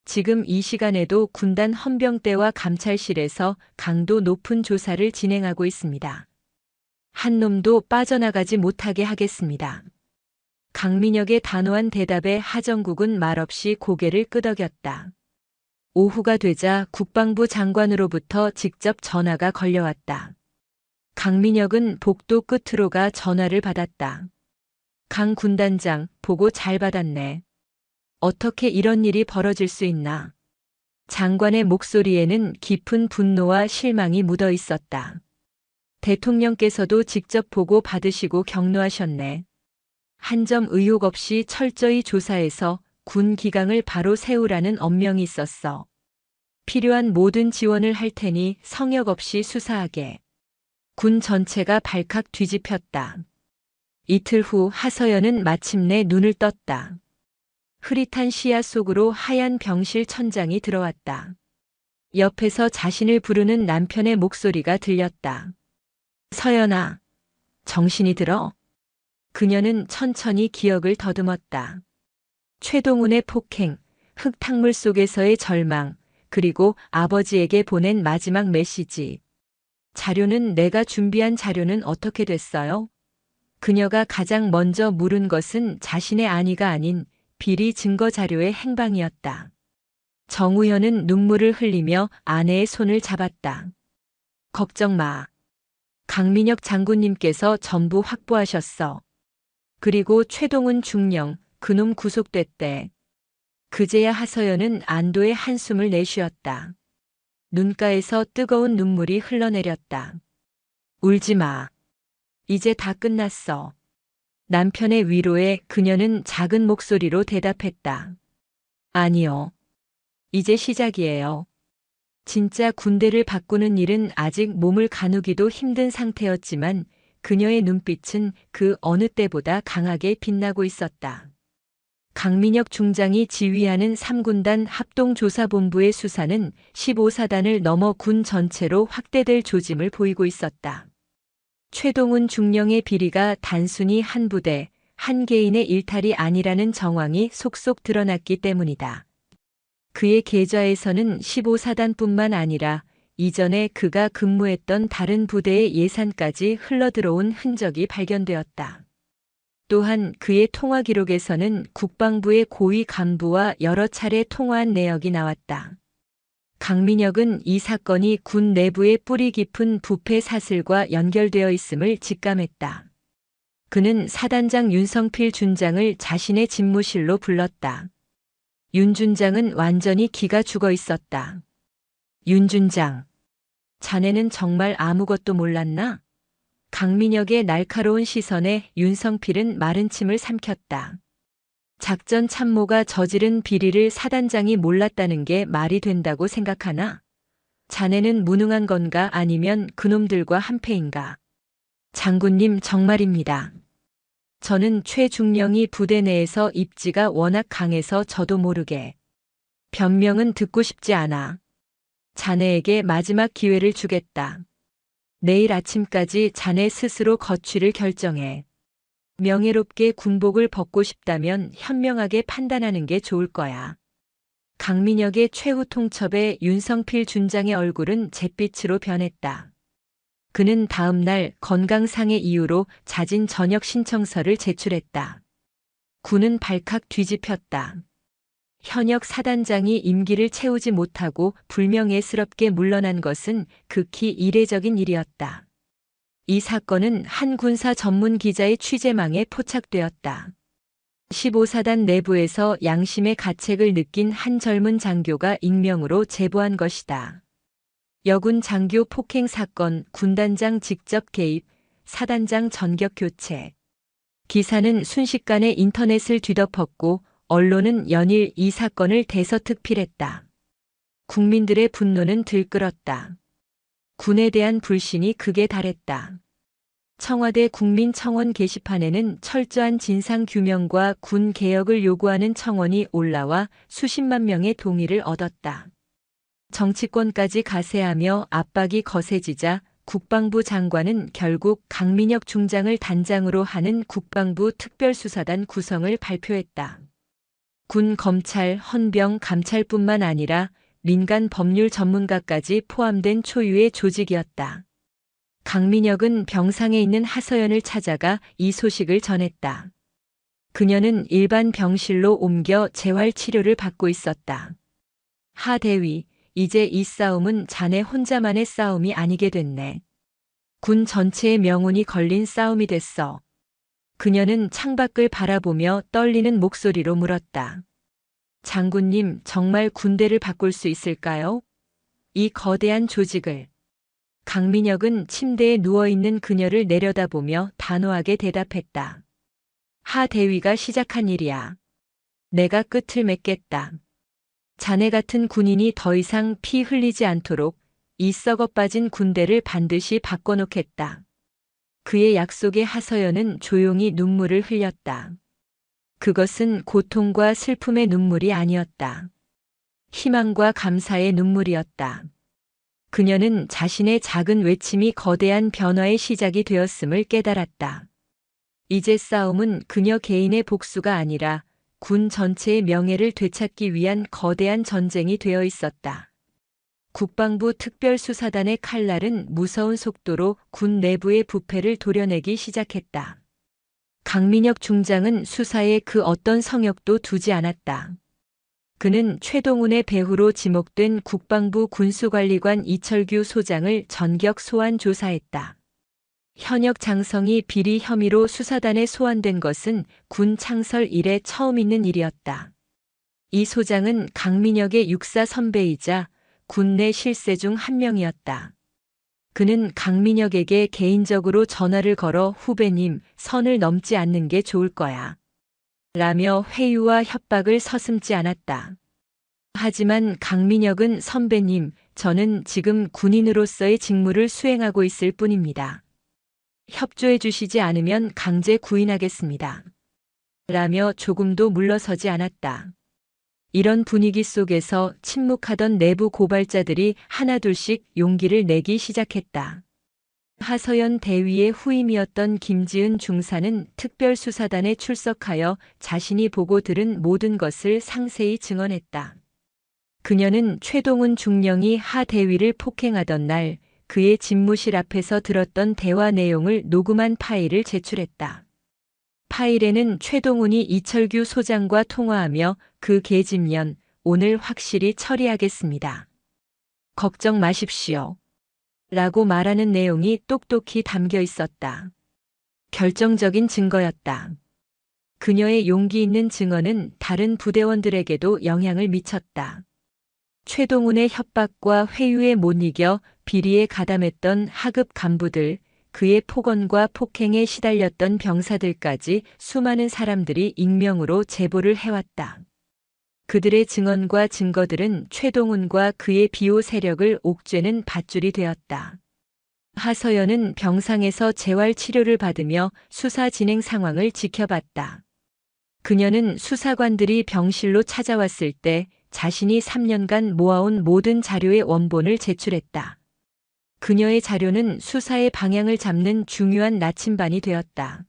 지금 이 시간에도 군단 헌병대와 감찰실에서 강도 높은 조사를 진행하고 있습니다. 한 놈도 빠져나가지 못하게 하겠습니다. 강민혁의 단호한 대답에 하정국은 말없이 고개를 끄덕였다. 오후가 되자 국방부 장관으로부터 직접 전화가 걸려왔다. 강민혁은 복도 끝으로 가 전화를 받았다. 강 군단장, 보고 잘 받았네. 어떻게 이런 일이 벌어질 수 있나? 장관의 목소리에는 깊은 분노와 실망이 묻어 있었다. 대통령께서도 직접 보고 받으시고 격려하셨네. 한 점 의혹 없이 철저히 조사해서 군 기강을 바로 세우라는 엄명이 있었어. 필요한 모든 지원을 할 테니 성역 없이 수사하게. 군 전체가 발칵 뒤집혔다. 이틀 후 하서연은 마침내 눈을 떴다. 흐릿한 시야 속으로 하얀 병실 천장이 들어왔다. 옆에서 자신을 부르는 남편의 목소리가 들렸다. 서연아, 정신이 들어? 그녀는 천천히 기억을 더듬었다. 최동훈의 폭행, 흙탕물 속에서의 절망, 그리고 아버지에게 보낸 마지막 메시지. 자료는 내가 준비한 자료는 어떻게 됐어요? 그녀가 가장 먼저 물은 것은 자신의 안위가 아닌 비리 증거 자료의 행방이었다. 정우현은 눈물을 흘리며 아내의 손을 잡았다. 걱정 마. 강민혁 장군님께서 전부 확보하셨어. 그리고 최동훈 중령, 그놈 구속됐대. 그제야 하서연은 안도의 한숨을 내쉬었다. 눈가에서 뜨거운 눈물이 흘러내렸다. 울지 마. 이제 다 끝났어. 남편의 위로에 그녀는 작은 목소리로 대답했다. 아니요. 이제 시작이에요. 진짜 군대를 바꾸는 일은 아직 몸을 가누기도 힘든 상태였지만 그녀의 눈빛은 그 어느 때보다 강하게 빛나고 있었다. 강민혁 중장이 지휘하는 3군단 합동조사본부의 수사는 15사단을 넘어 군 전체로 확대될 조짐을 보이고 있었다. 최동훈 중령의 비리가 단순히 한 부대, 한 개인의 일탈이 아니라는 정황이 속속 드러났기 때문이다. 그의 계좌에서는 15사단뿐만 아니라 이전에 그가 근무했던 다른 부대의 예산까지 흘러들어온 흔적이 발견되었다. 또한 그의 통화 기록에서는 국방부의 고위 간부와 여러 차례 통화한 내역이 나왔다. 강민혁은 이 사건이 군 내부의 뿌리 깊은 부패 사슬과 연결되어 있음을 직감했다. 그는 사단장 윤성필 준장을 자신의 집무실로 불렀다. 윤 준장은 완전히 기가 죽어 있었다. 윤 준장, 자네는 정말 아무것도 몰랐나? 강민혁의 날카로운 시선에 윤성필은 마른 침을 삼켰다. 작전 참모가 저지른 비리를 사단장이 몰랐다는 게 말이 된다고 생각하나? 자네는 무능한 건가 아니면 그놈들과 한패인가? 장군님 정말입니다. 저는 최중령이 부대 내에서 입지가 워낙 강해서 저도 모르게. 변명은 듣고 싶지 않아. 자네에게 마지막 기회를 주겠다. 내일 아침까지 자네 스스로 거취를 결정해. 명예롭게 군복을 벗고 싶다면 현명하게 판단하는 게 좋을 거야. 강민혁의 최후 통첩에 윤성필 준장의 얼굴은 잿빛으로 변했다. 그는 다음 날 건강상의 이유로 자진 전역 신청서를 제출했다. 군은 발칵 뒤집혔다. 현역 사단장이 임기를 채우지 못하고 불명예스럽게 물러난 것은 극히 이례적인 일이었다. 이 사건은 한 군사 전문 기자의 취재망에 포착되었다. 15사단 내부에서 양심의 가책을 느낀 한 젊은 장교가 익명으로 제보한 것이다. 여군 장교 폭행 사건, 군단장 직접 개입, 사단장 전격 교체. 기사는 순식간에 인터넷을 뒤덮었고 언론은 연일 이 사건을 대서특필했다. 국민들의 분노는 들끓었다. 군에 대한 불신이 극에 달했다. 청와대 국민청원 게시판에는 철저한 진상규명과 군 개혁을 요구하는 청원이 올라와 수십만 명의 동의를 얻었다. 정치권까지 가세하며 압박이 거세지자 국방부 장관은 결국 강민혁 중장을 단장으로 하는 국방부 특별수사단 구성을 발표했다. 군, 검찰, 헌병, 감찰뿐만 아니라 민간 법률 전문가까지 포함된 초유의 조직이었다. 강민혁은 병상에 있는 하서연을 찾아가 이 소식을 전했다. 그녀는 일반 병실로 옮겨 재활치료를 받고 있었다. 하 대위, 이제 이 싸움은 자네 혼자만의 싸움이 아니게 됐네. 군 전체의 명운이 걸린 싸움이 됐어. 그녀는 창밖을 바라보며 떨리는 목소리로 물었다. 장군님, 정말 군대를 바꿀 수 있을까요? 이 거대한 조직을. 강민혁은 침대에 누워있는 그녀를 내려다보며 단호하게 대답했다. 하 대위가 시작한 일이야. 내가 끝을 맺겠다. 자네 같은 군인이 더 이상 피 흘리지 않도록 이 썩어 빠진 군대를 반드시 바꿔놓겠다. 그의 약속에 하서연은 조용히 눈물을 흘렸다. 그것은 고통과 슬픔의 눈물이 아니었다. 희망과 감사의 눈물이었다. 그녀는 자신의 작은 외침이 거대한 변화의 시작이 되었음을 깨달았다. 이제 싸움은 그녀 개인의 복수가 아니라 군 전체의 명예를 되찾기 위한 거대한 전쟁이 되어 있었다. 국방부 특별수사단의 칼날은 무서운 속도로 군 내부의 부패를 도려내기 시작했다. 강민혁 중장은 수사에 그 어떤 성역도 두지 않았다. 그는 최동훈의 배후로 지목된 국방부 군수관리관 이철규 소장을 전격 소환 조사했다. 현역 장성이 비리 혐의로 수사단에 소환된 것은 군 창설 이래 처음 있는 일이었다. 이 소장은 강민혁의 육사 선배이자 군내 실세 중 한 명이었다. 그는 강민혁에게 개인적으로 전화를 걸어 후배님, 선을 넘지 않는 게 좋을 거야. 라며 회유와 협박을 서슴지 않았다. 하지만 강민혁은 선배님, 저는 지금 군인으로서의 직무를 수행하고 있을 뿐입니다. 협조해 주시지 않으면 강제 구인하겠습니다. 라며 조금도 물러서지 않았다. 이런 분위기 속에서 침묵하던 내부 고발자들이 하나둘씩 용기를 내기 시작했다. 하서연 대위의 후임이었던 김지은 중사는 특별수사단에 출석하여 자신이 보고 들은 모든 것을 상세히 증언했다. 그녀는 최동훈 중령이 하 대위를 폭행하던 날 그의 집무실 앞에서 들었던 대화 내용을 녹음한 파일을 제출했다. 파일에는 최동훈이 이철규 소장과 통화하며 그 계집년, 오늘 확실히 처리하겠습니다. 걱정 마십시오. 라고 말하는 내용이 똑똑히 담겨 있었다. 결정적인 증거였다. 그녀의 용기 있는 증언은 다른 부대원들에게도 영향을 미쳤다. 최동훈의 협박과 회유에 못 이겨 비리에 가담했던 하급 간부들, 그의 폭언과 폭행에 시달렸던 병사들까지 수많은 사람들이 익명으로 제보를 해왔다. 그들의 증언과 증거들은 최동훈과 그의 비호 세력을 옥죄는 밧줄이 되었다. 하서연은 병상에서 재활 치료를 받으며 수사 진행 상황을 지켜봤다. 그녀는 수사관들이 병실로 찾아왔을 때 자신이 3년간 모아온 모든 자료의 원본을 제출했다. 그녀의 자료는 수사의 방향을 잡는 중요한 나침반이 되었다.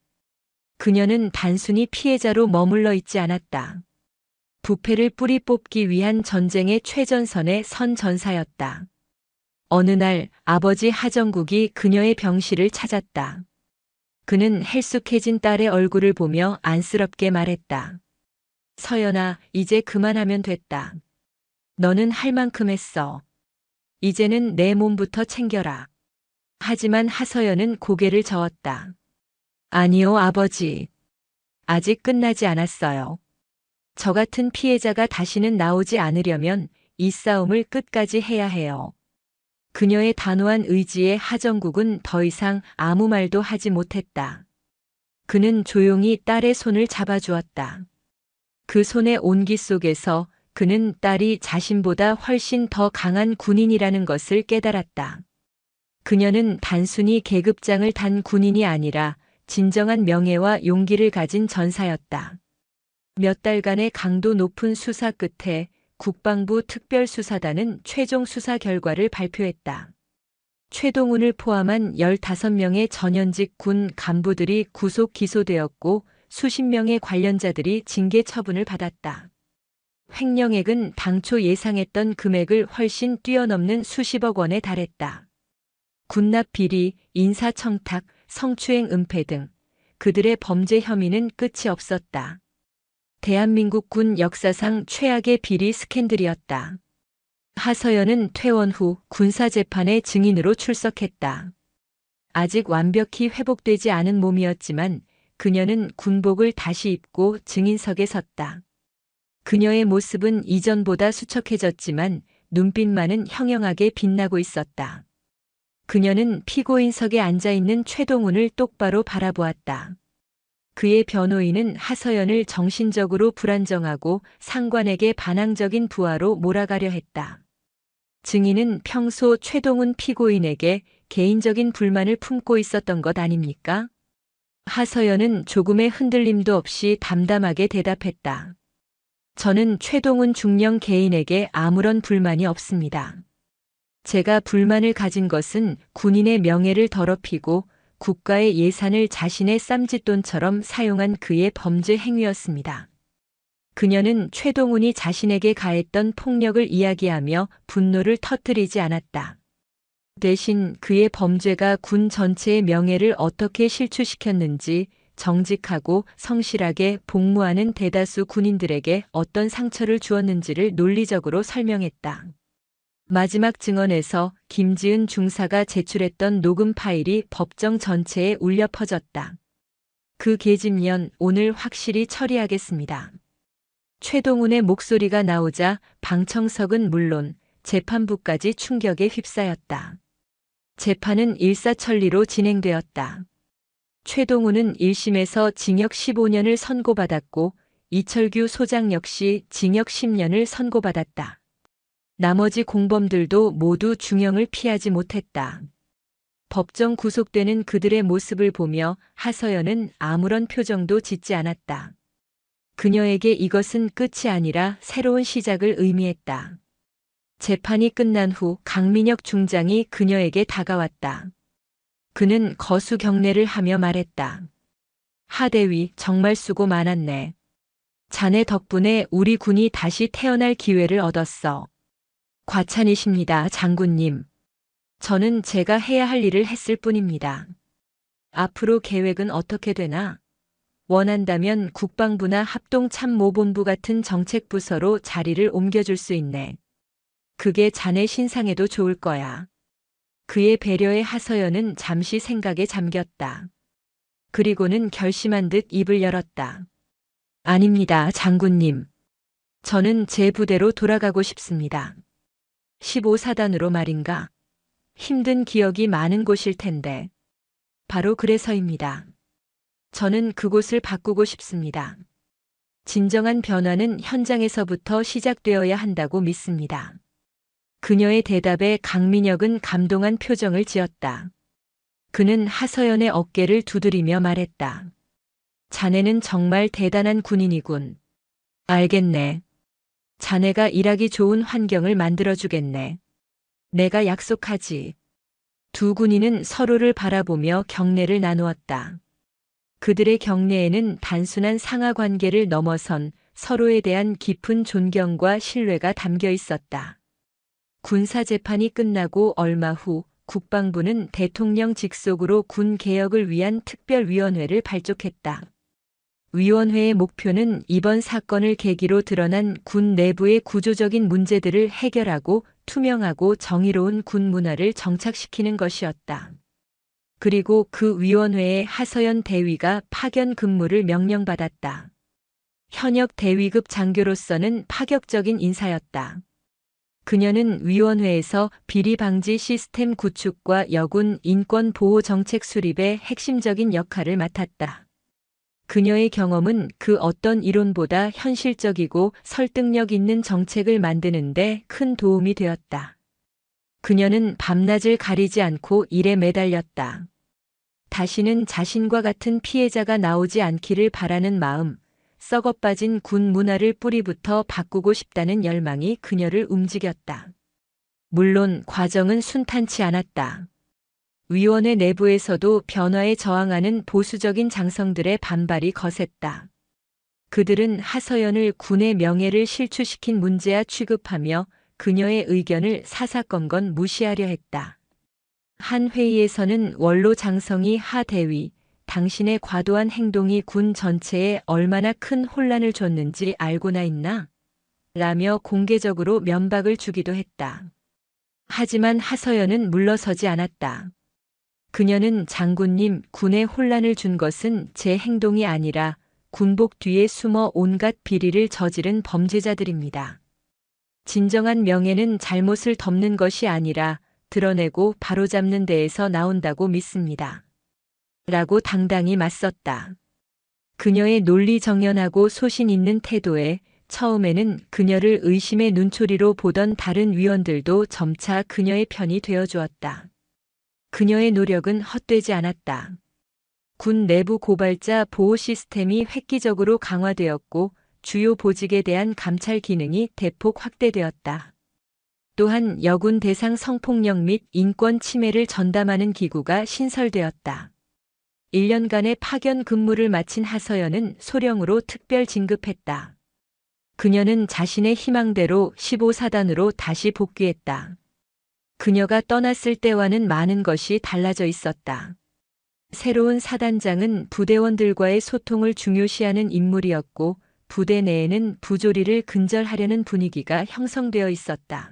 그녀는 단순히 피해자로 머물러 있지 않았다. 부패를 뿌리 뽑기 위한 전쟁의 최전선의 선전사였다. 어느 날 아버지 하정국이 그녀의 병실을 찾았다. 그는 헬쑥해진 딸의 얼굴을 보며 안쓰럽게 말했다. 서연아, 이제 그만하면 됐다. 너는 할 만큼 했어. 이제는 내 몸부터 챙겨라. 하지만 하서연은 고개를 저었다. 아니요, 아버지. 아직 끝나지 않았어요. 저 같은 피해자가 다시는 나오지 않으려면 이 싸움을 끝까지 해야 해요. 그녀의 단호한 의지에 하정국은 더 이상 아무 말도 하지 못했다. 그는 조용히 딸의 손을 잡아주었다. 그 손의 온기 속에서 그는 딸이 자신보다 훨씬 더 강한 군인이라는 것을 깨달았다. 그녀는 단순히 계급장을 단 군인이 아니라 진정한 명예와 용기를 가진 전사였다. 몇 달간의 강도 높은 수사 끝에 국방부 특별수사단은 최종 수사 결과를 발표했다. 최동훈을 포함한 15명의 전현직 군 간부들이 구속 기소되었고 수십 명의 관련자들이 징계 처분을 받았다. 횡령액은 당초 예상했던 금액을 훨씬 뛰어넘는 수십억 원에 달했다. 군납 비리, 인사청탁, 성추행 은폐 등 그들의 범죄 혐의는 끝이 없었다. 대한민국 군 역사상 최악의 비리 스캔들이었다. 하서연은 퇴원 후 군사재판에 증인으로 출석했다. 아직 완벽히 회복되지 않은 몸이었지만 그녀는 군복을 다시 입고 증인석에 섰다. 그녀의 모습은 이전보다 수척해졌지만 눈빛만은 형형하게 빛나고 있었다. 그녀는 피고인석에 앉아있는 최동훈을 똑바로 바라보았다. 그의 변호인은 하서연을 정신적으로 불안정하고 상관에게 반항적인 부하로 몰아가려 했다. 증인은 평소 최동훈 피고인에게 개인적인 불만을 품고 있었던 것 아닙니까? 하서연은 조금의 흔들림도 없이 담담하게 대답했다. 저는 최동훈 중령 개인에게 아무런 불만이 없습니다. 제가 불만을 가진 것은 군인의 명예를 더럽히고 국가의 예산을 자신의 쌈짓돈처럼 사용한 그의 범죄 행위였습니다. 그녀는 최동훈이 자신에게 가했던 폭력을 이야기하며 분노를 터뜨리지 않았다. 대신 그의 범죄가 군 전체의 명예를 어떻게 실추시켰는지, 정직하고 성실하게 복무하는 대다수 군인들에게 어떤 상처를 주었는지를 논리적으로 설명했다. 마지막 증언에서 김지은 중사가 제출했던 녹음 파일이 법정 전체에 울려 퍼졌다. 그 계집년 오늘 확실히 처리하겠습니다. 최동훈의 목소리가 나오자 방청석은 물론 재판부까지 충격에 휩싸였다. 재판은 일사천리로 진행되었다. 최동훈은 1심에서 징역 15년을 선고받았고 이철규 소장 역시 징역 10년을 선고받았다. 나머지 공범들도 모두 중형을 피하지 못했다. 법정 구속되는 그들의 모습을 보며 하서연은 아무런 표정도 짓지 않았다. 그녀에게 이것은 끝이 아니라 새로운 시작을 의미했다. 재판이 끝난 후 강민혁 중장이 그녀에게 다가왔다. 그는 거수 경례를 하며 말했다. 하대위 정말 수고 많았네. 자네 덕분에 우리 군이 다시 태어날 기회를 얻었어. 과찬이십니다, 장군님. 저는 제가 해야 할 일을 했을 뿐입니다. 앞으로 계획은 어떻게 되나? 원한다면 국방부나 합동참모본부 같은 정책부서로 자리를 옮겨줄 수 있네. 그게 자네 신상에도 좋을 거야. 그의 배려에 하서연은 잠시 생각에 잠겼다. 그리고는 결심한 듯 입을 열었다. 아닙니다, 장군님. 저는 제 부대로 돌아가고 싶습니다. 15사단으로 말인가? 힘든 기억이 많은 곳일 텐데. 바로 그래서입니다. 저는 그곳을 바꾸고 싶습니다. 진정한 변화는 현장에서부터 시작되어야 한다고 믿습니다. 그녀의 대답에 강민혁은 감동한 표정을 지었다. 그는 하서연의 어깨를 두드리며 말했다. 자네는 정말 대단한 군인이군. 알겠네. 자네가 일하기 좋은 환경을 만들어주겠네. 내가 약속하지. 두 군인은 서로를 바라보며 경례를 나누었다. 그들의 경례에는 단순한 상하 관계를 넘어선 서로에 대한 깊은 존경과 신뢰가 담겨 있었다. 군사재판이 끝나고 얼마 후 국방부는 대통령 직속으로 군 개혁을 위한 특별위원회를 발족했다. 위원회의 목표는 이번 사건을 계기로 드러난 군 내부의 구조적인 문제들을 해결하고 투명하고 정의로운 군 문화를 정착시키는 것이었다. 그리고 그 위원회에 하서연 대위가 파견 근무를 명령받았다. 현역 대위급 장교로서는 파격적인 인사였다. 그녀는 위원회에서 비리 방지 시스템 구축과 여군 인권 보호 정책 수립의 핵심적인 역할을 맡았다. 그녀의 경험은 그 어떤 이론보다 현실적이고 설득력 있는 정책을 만드는 데 큰 도움이 되었다. 그녀는 밤낮을 가리지 않고 일에 매달렸다. 다시는 자신과 같은 피해자가 나오지 않기를 바라는 마음, 썩어빠진 군 문화를 뿌리부터 바꾸고 싶다는 열망이 그녀를 움직였다. 물론 과정은 순탄치 않았다. 위원회 내부에서도 변화에 저항하는 보수적인 장성들의 반발이 거셌다. 그들은 하서연을 군의 명예를 실추시킨 문제야 취급하며 그녀의 의견을 사사건건 무시하려 했다. 한 회의에서는 원로 장성이 하 대위, 당신의 과도한 행동이 군 전체에 얼마나 큰 혼란을 줬는지 알고나 있나? 라며 공개적으로 면박을 주기도 했다. 하지만 하서연은 물러서지 않았다. 그녀는 장군님, 군에 혼란을 준 것은 제 행동이 아니라 군복 뒤에 숨어 온갖 비리를 저지른 범죄자들입니다. 진정한 명예는 잘못을 덮는 것이 아니라 드러내고 바로잡는 데에서 나온다고 믿습니다. 라고 당당히 맞섰다. 그녀의 논리정연하고 소신 있는 태도에 처음에는 그녀를 의심의 눈초리로 보던 다른 위원들도 점차 그녀의 편이 되어주었다. 그녀의 노력은 헛되지 않았다. 군 내부 고발자 보호 시스템이 획기적으로 강화되었고 주요 보직에 대한 감찰 기능이 대폭 확대되었다. 또한 여군 대상 성폭력 및 인권 침해를 전담하는 기구가 신설되었다. 1년간의 파견 근무를 마친 하서연은 소령으로 특별 진급했다. 그녀는 자신의 희망대로 15사단으로 다시 복귀했다. 그녀가 떠났을 때와는 많은 것이 달라져 있었다. 새로운 사단장은 부대원들과의 소통을 중요시하는 인물이었고 부대 내에는 부조리를 근절하려는 분위기가 형성되어 있었다.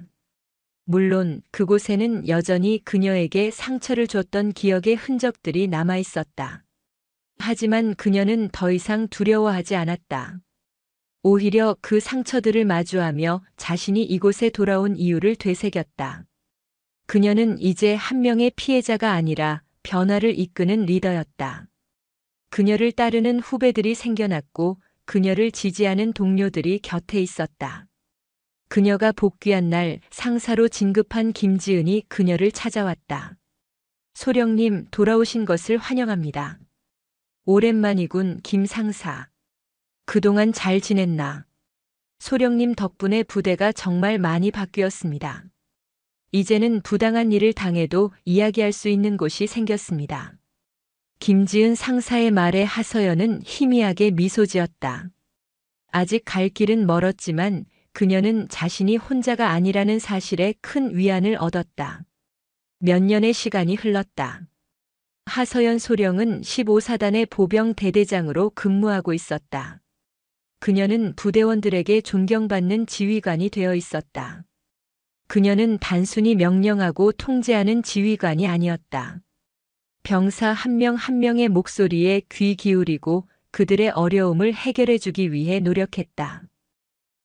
물론 그곳에는 여전히 그녀에게 상처를 줬던 기억의 흔적들이 남아 있었다. 하지만 그녀는 더 이상 두려워하지 않았다. 오히려 그 상처들을 마주하며 자신이 이곳에 돌아온 이유를 되새겼다. 그녀는 이제 한 명의 피해자가 아니라 변화를 이끄는 리더였다. 그녀를 따르는 후배들이 생겨났고 그녀를 지지하는 동료들이 곁에 있었다. 그녀가 복귀한 날 상사로 진급한 김지은이 그녀를 찾아왔다. 소령님, 돌아오신 것을 환영합니다. 오랜만이군, 김 상사. 그동안 잘 지냈나? 소령님 덕분에 부대가 정말 많이 바뀌었습니다. 이제는 부당한 일을 당해도 이야기할 수 있는 곳이 생겼습니다. 김지은 상사의 말에 하서연은 희미하게 미소 지었다. 아직 갈 길은 멀었지만 그녀는 자신이 혼자가 아니라는 사실에 큰 위안을 얻었다. 몇 년의 시간이 흘렀다. 하서연 소령은 15사단의 보병 대대장으로 근무하고 있었다. 그녀는 부대원들에게 존경받는 지휘관이 되어 있었다. 그녀는 단순히 명령하고 통제하는 지휘관이 아니었다. 병사 한 명 한 명의 목소리에 귀 기울이고 그들의 어려움을 해결해주기 위해 노력했다.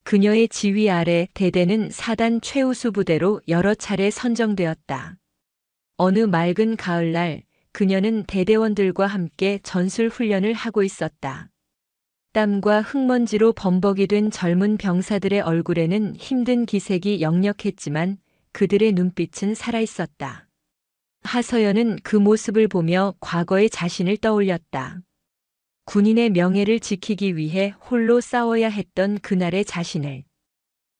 그녀의 지휘 아래 대대는 사단 최우수 부대로 여러 차례 선정되었다. 어느 맑은 가을날 그녀는 대대원들과 함께 전술 훈련을 하고 있었다. 땀과 흙먼지로 범벅이 된 젊은 병사들의 얼굴에는 힘든 기색이 역력했지만 그들의 눈빛은 살아있었다. 하서연은 그 모습을 보며 과거의 자신을 떠올렸다. 군인의 명예를 지키기 위해 홀로 싸워야 했던 그날의 자신을.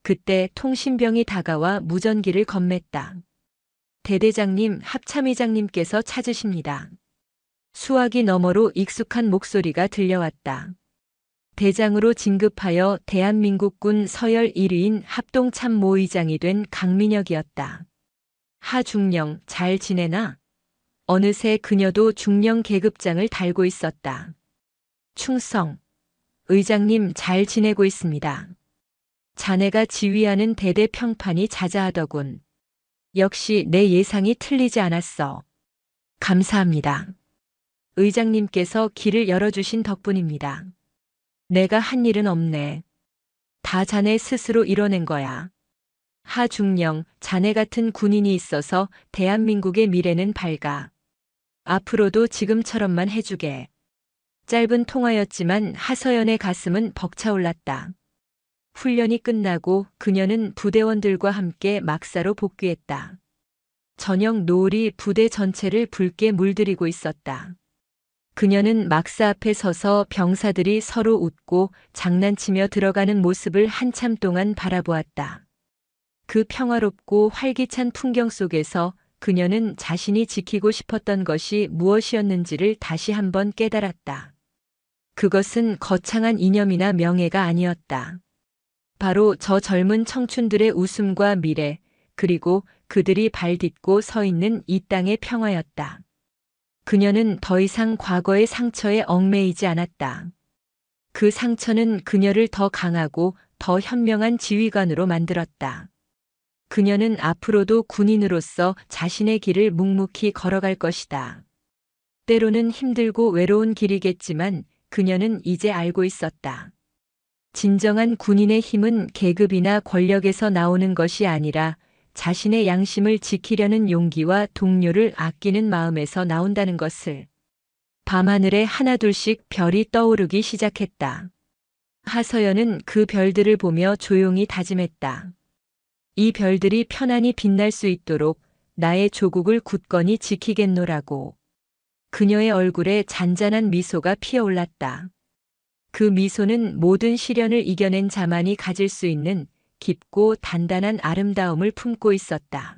그때 통신병이 다가와 무전기를 건넸다. 대대장님, 합참의장님께서 찾으십니다. 수화기 너머로 익숙한 목소리가 들려왔다. 대장으로 진급하여 대한민국군 서열 1위인 합동참모의장이 된 강민혁이었다. 하중령, 잘 지내나? 어느새 그녀도 중령 계급장을 달고 있었다. 충성. 의장님, 잘 지내고 있습니다. 자네가 지휘하는 대대 평판이 자자하더군. 역시 내 예상이 틀리지 않았어. 감사합니다. 의장님께서 길을 열어주신 덕분입니다. 내가 한 일은 없네. 다 자네 스스로 이뤄낸 거야. 하중령, 자네 같은 군인이 있어서 대한민국의 미래는 밝아. 앞으로도 지금처럼만 해주게. 짧은 통화였지만 하서연의 가슴은 벅차올랐다. 훈련이 끝나고 그녀는 부대원들과 함께 막사로 복귀했다. 저녁 노을이 부대 전체를 붉게 물들이고 있었다. 그녀는 막사 앞에 서서 병사들이 서로 웃고 장난치며 들어가는 모습을 한참 동안 바라보았다. 그 평화롭고 활기찬 풍경 속에서 그녀는 자신이 지키고 싶었던 것이 무엇이었는지를 다시 한번 깨달았다. 그것은 거창한 이념이나 명예가 아니었다. 바로 저 젊은 청춘들의 웃음과 미래, 그리고 그들이 발 딛고 서 있는 이 땅의 평화였다. 그녀는 더 이상 과거의 상처에 얽매이지 않았다. 그 상처는 그녀를 더 강하고 더 현명한 지휘관으로 만들었다. 그녀는 앞으로도 군인으로서 자신의 길을 묵묵히 걸어갈 것이다. 때로는 힘들고 외로운 길이겠지만 그녀는 이제 알고 있었다. 진정한 군인의 힘은 계급이나 권력에서 나오는 것이 아니라 자신의 양심을 지키려는 용기와 동료를 아끼는 마음에서 나온다는 것을. 밤하늘에 하나둘씩 별이 떠오르기 시작했다. 하서연은 그 별들을 보며 조용히 다짐했다. 이 별들이 편안히 빛날 수 있도록 나의 조국을 굳건히 지키겠노라고. 그녀의 얼굴에 잔잔한 미소가 피어올랐다. 그 미소는 모든 시련을 이겨낸 자만이 가질 수 있는 깊고 단단한 아름다움을 품고 있었다.